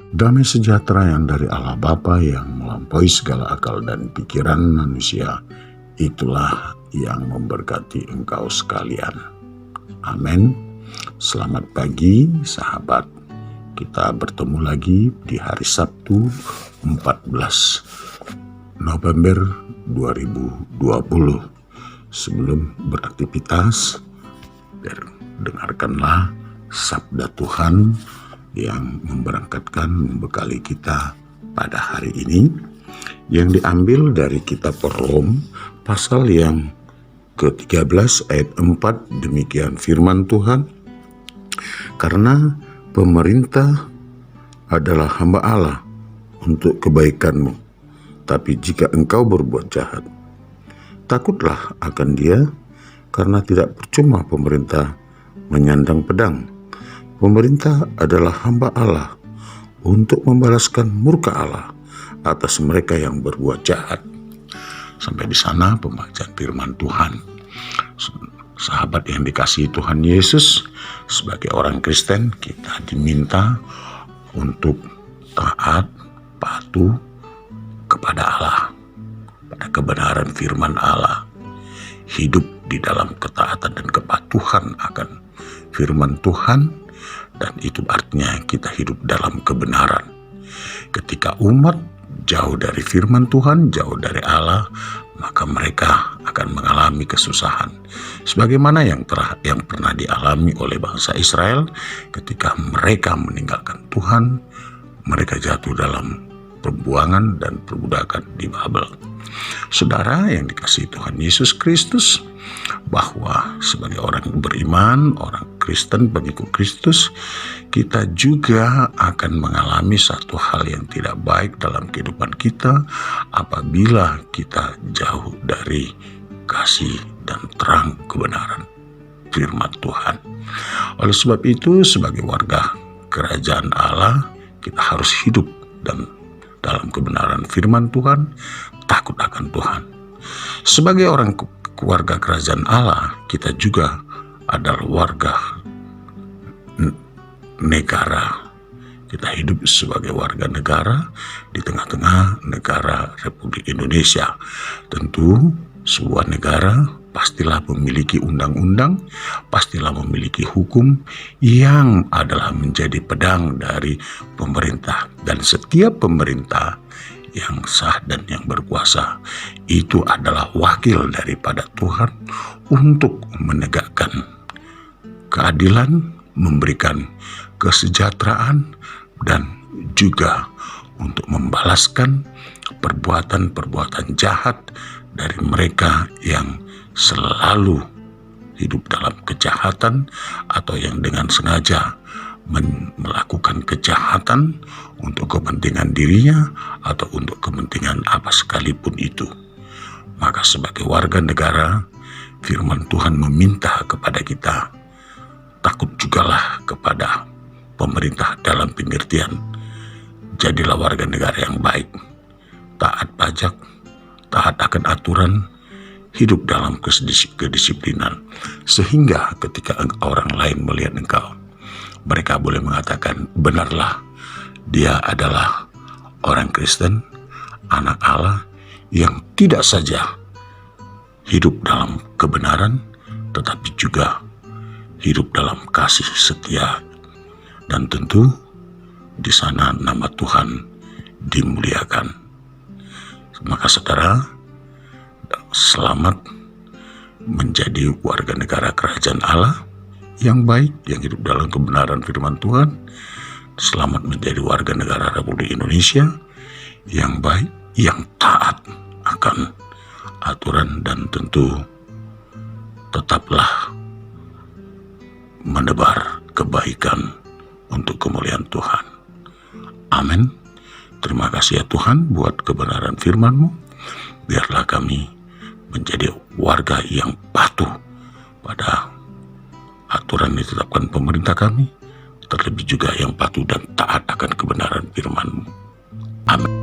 Damai sejahtera yang dari Allah Bapa yang melampaui segala akal dan pikiran manusia, itulah yang memberkati engkau sekalian. Amin. Selamat pagi sahabat. Kita bertemu lagi di hari Sabtu 14 November 2020. Sebelum beraktivitas, dengarkanlah sabda Tuhan yang membekali kita pada hari ini, yang diambil dari kitab Rom pasal yang ke-13 ayat 4. Demikian firman Tuhan, karena pemerintah adalah hamba Allah untuk kebaikanmu, tapi jika engkau berbuat jahat, takutlah akan dia, karena tidak percuma pemerintah menyandang pedang. Pemerintah adalah hamba Allah untuk membalaskan murka Allah atas mereka yang berbuat jahat. Sampai di sana pembacaan firman Tuhan. Sahabat yang dikasihi Tuhan Yesus, sebagai orang Kristen kita diminta untuk taat, patuh kepada Allah, pada kebenaran firman Allah, hidup di dalam ketaatan dan kepatuhan akan firman Tuhan. Dan itu artinya kita hidup dalam kebenaran. Ketika umat jauh dari firman Tuhan, jauh dari Allah, maka mereka akan mengalami kesusahan. Sebagaimana yang pernah dialami oleh bangsa Israel ketika mereka meninggalkan Tuhan, mereka jatuh dalam pembuangan dan perbudakan di Babel. Saudara yang dikasihi Tuhan Yesus Kristus, bahwa sebagai orang beriman, orang Kristen, pengikut Kristus, kita juga akan mengalami satu hal yang tidak baik dalam kehidupan kita apabila kita jauh dari kasih dan terang kebenaran firman Tuhan. Oleh sebab itu, sebagai warga kerajaan Allah, kita harus hidup dan dalam kebenaran firman Tuhan, takut akan Tuhan. Sebagai orang keluarga kerajaan Allah, kita juga adalah warga negara. Kita hidup sebagai warga negara di tengah-tengah negara Republik Indonesia. Tentu sebuah negara pastilah memiliki undang-undang, pastilah memiliki hukum yang adalah menjadi pedang dari pemerintah. Dan setiap pemerintah yang sah dan yang berkuasa itu adalah wakil daripada Tuhan untuk menegakkan keadilan, memberikan kesejahteraan, dan juga untuk membalaskan perbuatan-perbuatan jahat dari mereka yang selalu hidup dalam kejahatan atau yang dengan sengaja melakukan kejahatan untuk kepentingan dirinya atau untuk kepentingan apa sekalipun itu. Maka sebagai warga negara, firman Tuhan meminta kepada kita, takut jugalah kepada pemerintah dalam pengertian, jadilah warga negara yang baik, taat pajak, taat akan aturan, hidup dalam kedisiplinan, sehingga ketika orang lain melihat engkau, mereka boleh mengatakan, benarlah dia adalah orang Kristen, anak Allah, yang tidak saja hidup dalam kebenaran, tetapi juga hidup dalam kasih setia. Dan tentu di sana nama Tuhan dimuliakan. Maka saudara, selamat menjadi warga negara kerajaan Allah yang baik, yang hidup dalam kebenaran firman Tuhan. Selamat menjadi warga negara Republik Indonesia yang baik, yang taat akan aturan, dan tentu tetaplah menebar kebaikan untuk kemuliaan Tuhan. Amin. Terima kasih ya Tuhan buat kebenaran firman-Mu. Biarlah kami menjadi warga yang patuh pada aturan yang ditetapkan pemerintah kami, terlebih juga yang patuh dan taat akan kebenaran firman-Mu. Amin.